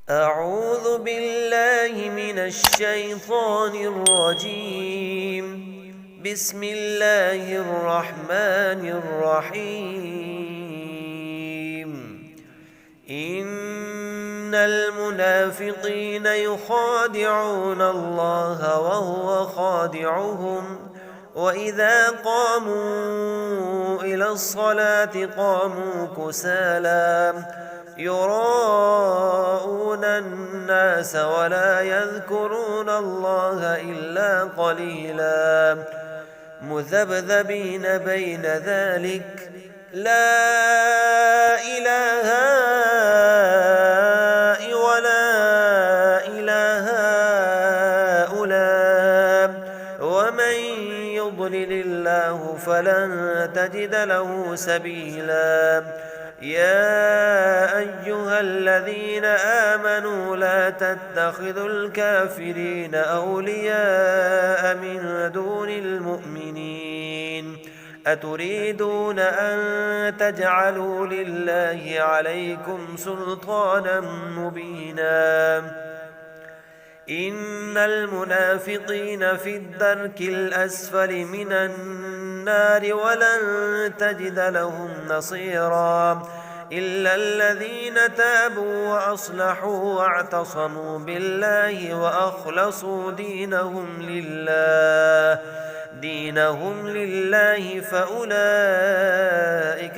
أعوذ بالله من الشيطان الرجيم. بسم الله الرحمن الرحيم. إن المنافقين يخادعون الله وهو خادعهم وإذا قاموا إلى الصلاة قاموا كسالى يراءون الناس ولا يذكرون الله إلا قليلا مذبذبين بين ذلك لا إله هؤلاء ولا إله هؤلاء ومن يضلل الله فلن تجد له سبيلا. يا أيها الذين آمنوا لا تتخذوا الكافرين أولياء من دون المؤمنين أتريدون أن تجعلوا لله عليكم سلطانا مبينا إن المنافقين في الدرك الأسفل من النار ولن تجد لهم نصيرا إلا الذين تابوا وأصلحوا واعتصموا بالله وأخلصوا دينهم لله فأولئك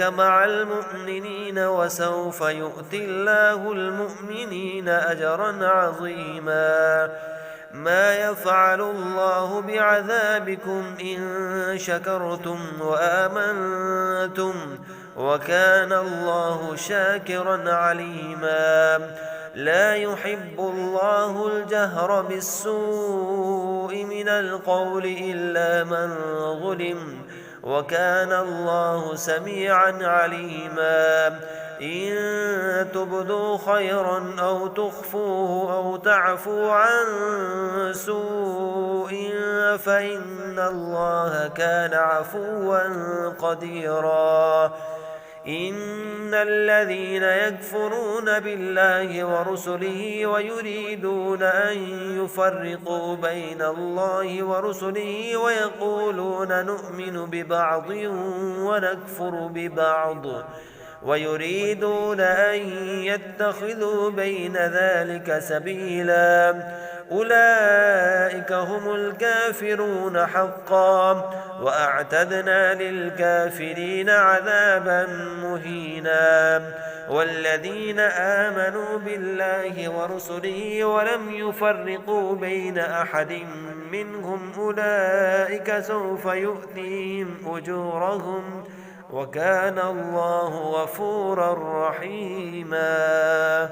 مع المؤمنين وسوف يؤتي الله المؤمنين أجرا عظيما. ما يفعل الله بعذابكم إن شكرتم وآمنتم وكان الله شاكرا عليما. لا يحب الله الجهر بالسوء من القول إلا من ظلم وكان الله سميعا عليما. إن تبدوا خيرا أو تخفوه أو تعفوا عن سوء فإن الله كان عفوا قديرا. إن الذين يكفرون بالله ورسله ويريدون أن يفرقوا بين الله ورسله ويقولون نؤمن ببعض ونكفر ببعض ويريدون أن يتخذوا بين ذلك سبيلا أولئك هم الكافرون حقا وأعتدنا للكافرين عذابا مهينا. والذين آمنوا بالله ورسله ولم يفرقوا بين أحد منهم أولئك سوف يؤتيهم أجورهم وكان الله غفورا رحيما.